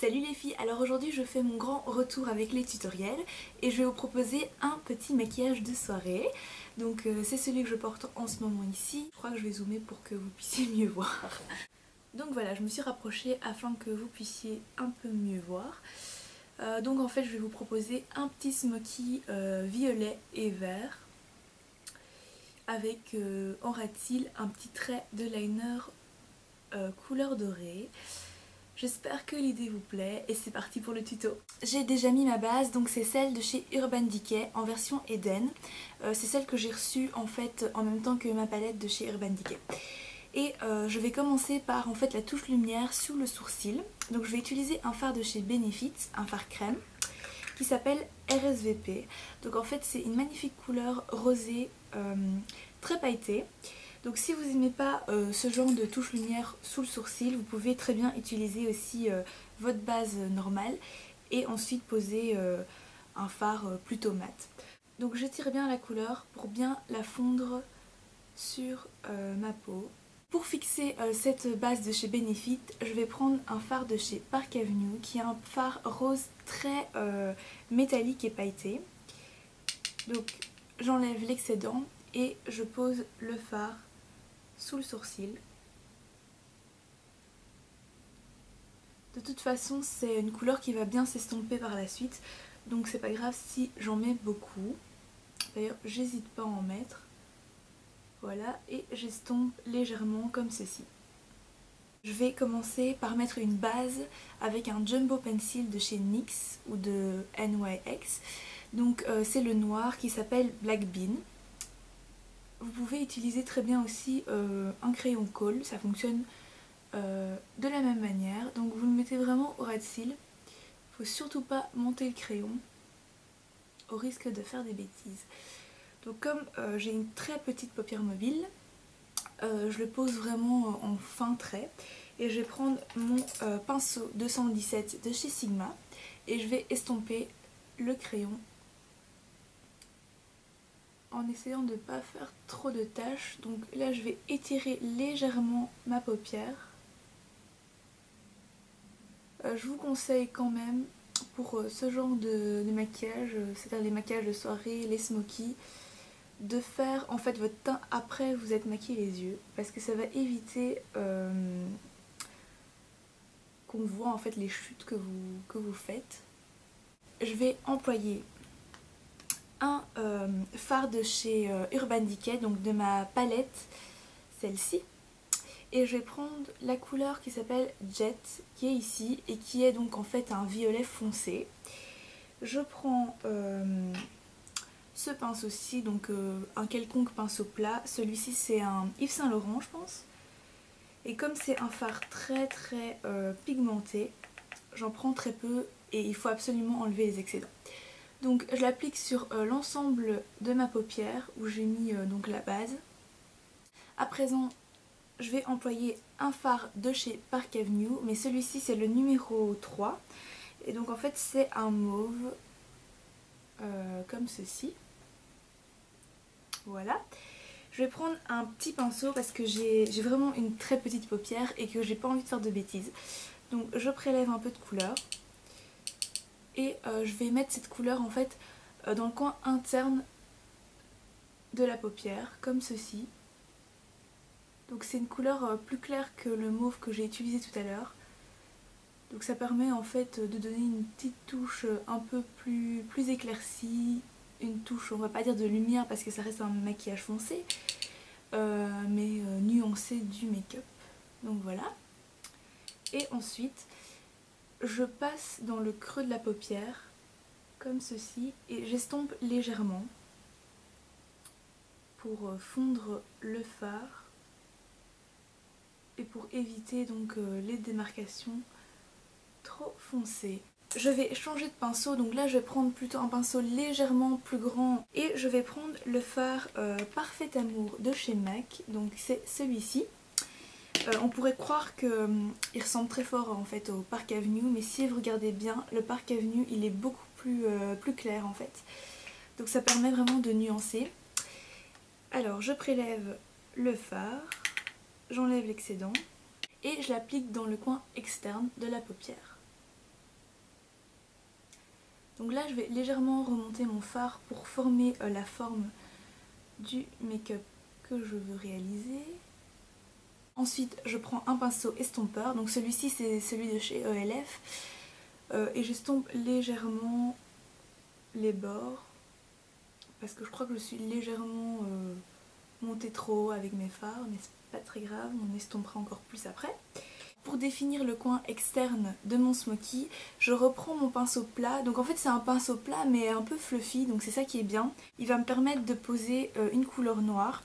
Salut les filles, alors aujourd'hui je fais mon grand retour avec les tutoriels et je vais vous proposer un petit maquillage de soirée. Donc c'est celui que je porte en ce moment ici. Je crois que je vais zoomer pour que vous puissiez mieux voir. Donc voilà, je me suis rapprochée afin que vous puissiez un peu mieux voir. Donc en fait je vais vous proposer un petit smoky violet et vert avec en ras de cils un petit trait de liner couleur dorée. J'espère que l'idée vous plaît et c'est parti pour le tuto. J'ai déjà mis ma base, donc c'est celle de chez Urban Decay en version Eden. C'est celle que j'ai reçue en fait en même temps que ma palette de chez Urban Decay. Et je vais commencer par en fait la touche lumière sous le sourcil. Donc je vais utiliser un fard de chez Benefit, un fard crème, qui s'appelle RSVP. Donc en fait c'est une magnifique couleur rosée très pailletée. Donc si vous n'aimez pas ce genre de touche lumière sous le sourcil, vous pouvez très bien utiliser aussi votre base normale et ensuite poser un fard plutôt mat. Donc j'étire bien la couleur pour bien la fondre sur ma peau. Pour fixer cette base de chez Benefit, je vais prendre un fard de chez Park Avenue qui est un fard rose très métallique et pailleté. Donc j'enlève l'excédent et je pose le fard sous le sourcil. De toute façon c'est une couleur qui va bien s'estomper par la suite, donc c'est pas grave si j'en mets beaucoup. D'ailleurs j'hésite pas à en mettre. Voilà, et j'estompe légèrement comme ceci. Je vais commencer par mettre une base avec un Jumbo Pencil de chez NYX ou de NYX. Donc c'est le noir qui s'appelle Black Bean. Vous pouvez utiliser très bien aussi un crayon colle, ça fonctionne de la même manière. Donc vous le mettez vraiment au ras de cils. Il ne faut surtout pas monter le crayon au risque de faire des bêtises. Donc comme j'ai une très petite paupière mobile, je le pose vraiment en fin trait. Et je vais prendre mon pinceau 217 de chez Sigma et je vais estomper le crayon en essayant de ne pas faire trop de taches. Donc là je vais étirer légèrement ma paupière. Je vous conseille quand même pour ce genre de maquillage, c'est-à-dire les maquillages de soirée, les smokies, de faire en fait votre teint après vous êtes maquillé les yeux, parce que ça va éviter qu'on voit en fait les chutes que vous faites. Je vais employer un fard de chez Urban Decay, donc de ma palette, celle-ci. Et je vais prendre la couleur qui s'appelle Jet, qui est ici, et qui est donc en fait un violet foncé. Je prends ce pinceau-ci, donc un quelconque pinceau plat. Celui-ci c'est un Yves Saint Laurent je pense. Et comme c'est un fard très pigmenté, j'en prends très peu et il faut absolument enlever les excédents. Donc je l'applique sur l'ensemble de ma paupière où j'ai mis donc la base. À présent, je vais employer un fard de chez Park Avenue, mais celui-ci c'est le numéro 3. Et donc en fait c'est un mauve comme ceci. Voilà. Je vais prendre un petit pinceau parce que j'ai vraiment une très petite paupière et que j'ai pas envie de faire de bêtises. Donc je prélève un peu de couleur. Et je vais mettre cette couleur en fait dans le coin interne de la paupière, comme ceci. Donc c'est une couleur plus claire que le mauve que j'ai utilisé tout à l'heure. Donc ça permet en fait de donner une petite touche un peu plus éclaircie, une touche, on va pas dire de lumière parce que ça reste un maquillage foncé, mais nuancé du make-up. Donc voilà. Et ensuite, je passe dans le creux de la paupière, comme ceci, et j'estompe légèrement pour fondre le fard et pour éviter donc les démarcations trop foncées. Je vais changer de pinceau, donc là je vais prendre plutôt un pinceau légèrement plus grand et je vais prendre le fard Parfait Amour de chez MAC, donc c'est celui-ci. On pourrait croire qu'il ressemble très fort en fait au Park Avenue, mais si vous regardez bien, le Park Avenue il est beaucoup plus clair en fait. Donc ça permet vraiment de nuancer. Alors je prélève le fard, j'enlève l'excédent et je l'applique dans le coin externe de la paupière. Donc là je vais légèrement remonter mon fard pour former la forme du make-up que je veux réaliser. Ensuite je prends un pinceau estompeur, donc celui-ci c'est celui de chez ELF, et j'estompe légèrement les bords parce que je crois que je suis légèrement montée trop haut avec mes fards, mais c'est pas très grave, on estompera encore plus après. Pour définir le coin externe de mon smoky, je reprends mon pinceau plat. Donc en fait c'est un pinceau plat mais un peu fluffy, donc c'est ça qui est bien. Il va me permettre de poser une couleur noire.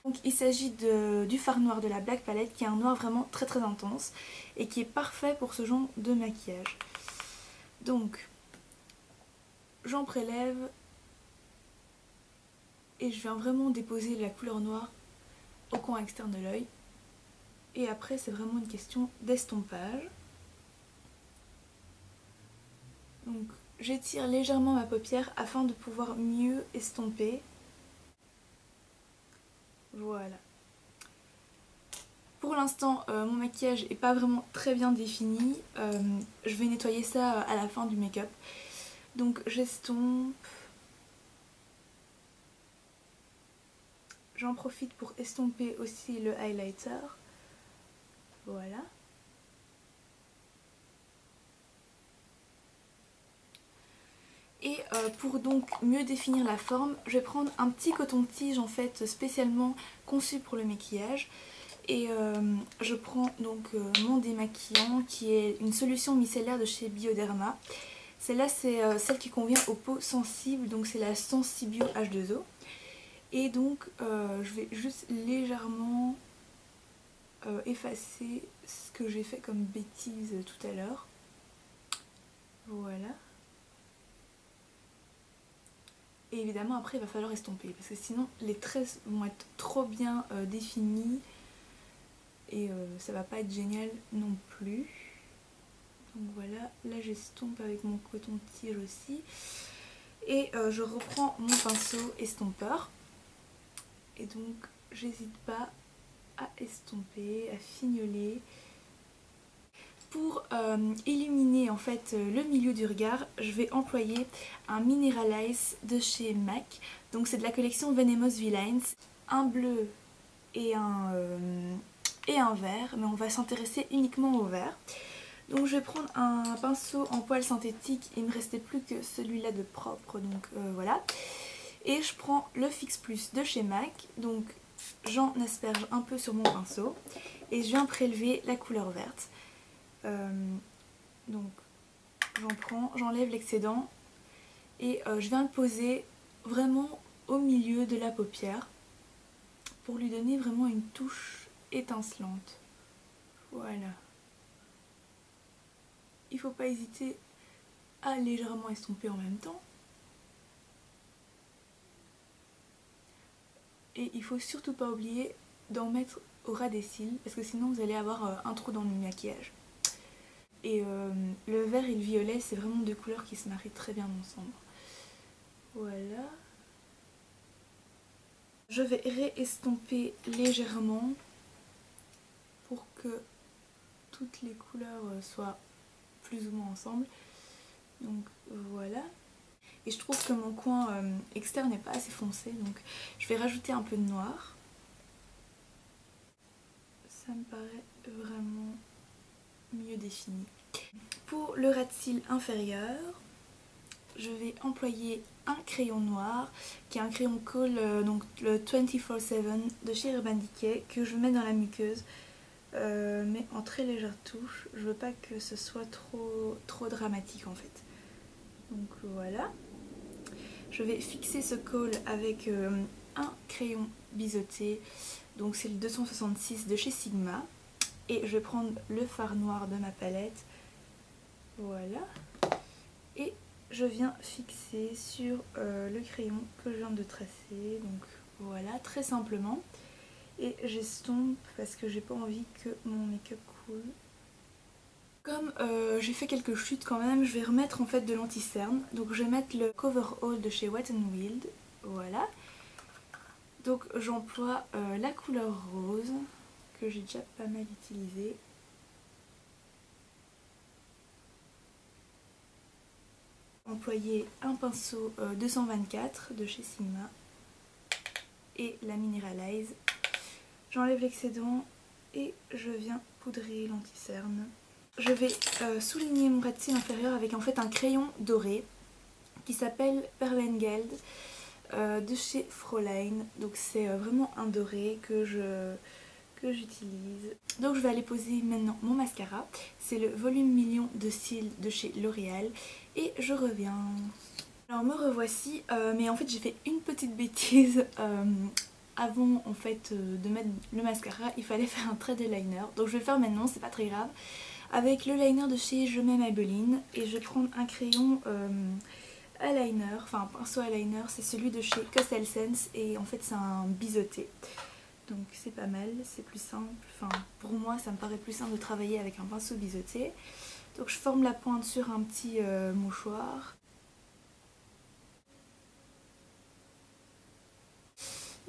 Donc il s'agit du fard noir de la Black Palette, qui est un noir vraiment très très intense et qui est parfait pour ce genre de maquillage. Donc j'en prélève et je viens vraiment déposer la couleur noire au coin externe de l'œil. Et après c'est vraiment une question d'estompage. Donc j'étire légèrement ma paupière afin de pouvoir mieux estomper. Voilà. Pour l'instant mon maquillage n'est pas vraiment très bien défini. Je vais nettoyer ça à la fin du make-up. Donc j'estompe. J'en profite pour estomper aussi le highlighter. Voilà. Et pour donc mieux définir la forme, je vais prendre un petit coton-tige en fait spécialement conçu pour le maquillage. Et je prends donc mon démaquillant qui est une solution micellaire de chez Bioderma. Celle-là c'est celle qui convient aux peaux sensibles, donc c'est la Sensibio H2O. Et donc je vais juste légèrement effacer ce que j'ai fait comme bêtise tout à l'heure. Voilà. Et évidemment après il va falloir estomper parce que sinon les traits vont être trop bien définis et ça va pas être génial non plus. Donc voilà, là j'estompe avec mon coton-tige aussi. Et je reprends mon pinceau estompeur. Et donc j'hésite pas à estomper, à fignoler. Pour illuminer en fait le milieu du regard, je vais employer un Mineralize de chez MAC. Donc c'est de la collection Venomous Villains. Un bleu et un vert, mais on va s'intéresser uniquement au vert. Donc je vais prendre un pinceau en poil synthétique, il ne me restait plus que celui-là de propre, donc voilà. Et je prends le Fix Plus de chez MAC, donc j'en asperge un peu sur mon pinceau et je viens prélever la couleur verte. Donc j'en prends, j'enlève l'excédent et je viens le poser vraiment au milieu de la paupière pour lui donner vraiment une touche étincelante. Voilà. Il ne faut pas hésiter à légèrement estomper en même temps. Et il faut surtout pas oublier d'en mettre au ras des cils parce que sinon vous allez avoir un trou dans le maquillage. Et le vert et le violet, c'est vraiment deux couleurs qui se marient très bien ensemble. Voilà. Je vais réestomper légèrement pour que toutes les couleurs soient plus ou moins ensemble. Donc voilà. Et je trouve que mon coin externe n'est pas assez foncé, donc je vais rajouter un peu de noir. Ça me paraît vraiment mieux défini. Pour le ras de cils inférieur, je vais employer un crayon noir qui est un crayon colle, donc le 24/7 de chez Urban Decay, que je mets dans la muqueuse, mais en très légère touche. Je veux pas que ce soit trop dramatique en fait. Donc voilà. Je vais fixer ce col avec un crayon biseauté, donc c'est le 266 de chez Sigma. Et je vais prendre le fard noir de ma palette, voilà. Et je viens fixer sur le crayon que je viens de tracer, donc voilà, très simplement. Et j'estompe parce que j'ai pas envie que mon make-up coule. Comme j'ai fait quelques chutes quand même, je vais remettre en fait de l'anti-cerne. Donc je vais mettre le Cover All de chez Wet n Wild, voilà. Donc j'emploie la couleur rose, que j'ai déjà pas mal utilisée. Employer un pinceau 224 de chez Sigma et la Mineralize. J'enlève l'excédent et je viens poudrer l'anti-cerne. Je vais souligner mon ras de cils inférieur avec en fait un crayon doré qui s'appelle Perlengeld de chez Fräulein. Donc c'est vraiment un doré que j'utilise. Donc je vais aller poser maintenant mon mascara. C'est le volume million de cils de chez L'Oréal et je reviens. Alors me revoici, mais en fait j'ai fait une petite bêtise. Avant en fait de mettre le mascara, il fallait faire un trait de liner. Donc je vais le faire maintenant, c'est pas très grave. Avec le liner de chez Je m'aime Maybelline. Et je vais prendre un crayon eyeliner, enfin un pinceau eyeliner, c'est celui de chez Costel Sense. Et en fait c'est un biseauté. Donc c'est pas mal, c'est plus simple. Enfin pour moi ça me paraît plus simple de travailler avec un pinceau biseauté. Donc je forme la pointe sur un petit mouchoir.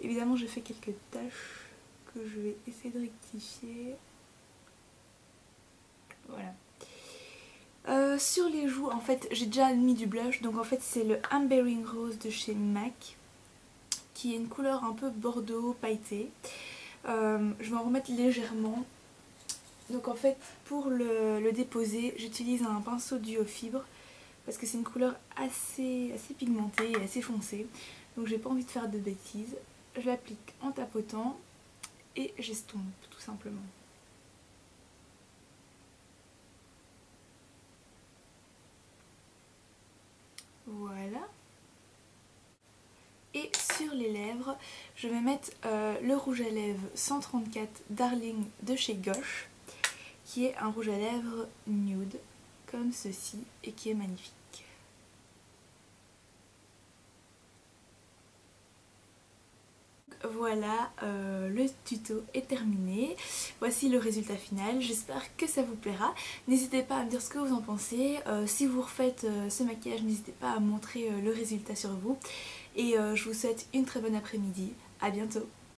Évidemment j'ai fait quelques taches que je vais essayer de rectifier. Voilà. Sur les joues en fait j'ai déjà mis du blush. Donc en fait c'est le Ambering Rose de chez MAC, qui est une couleur un peu bordeaux pailleté. Je vais en remettre légèrement. Donc en fait pour le déposer j'utilise un pinceau duo fibre parce que c'est une couleur assez pigmentée et assez foncée. Donc j'ai pas envie de faire de bêtises. Je l'applique en tapotant et j'estompe tout simplement. Voilà. Et sur les lèvres, je vais mettre le rouge à lèvres 134 Darling de chez Gosh, qui est un rouge à lèvres nude, comme ceci, et qui est magnifique. Voilà, le tuto est terminé. Voici le résultat final. J'espère que ça vous plaira. N'hésitez pas à me dire ce que vous en pensez. Si vous refaites ce maquillage, n'hésitez pas à montrer le résultat sur vous. Et je vous souhaite une très bonne après-midi. À bientôt.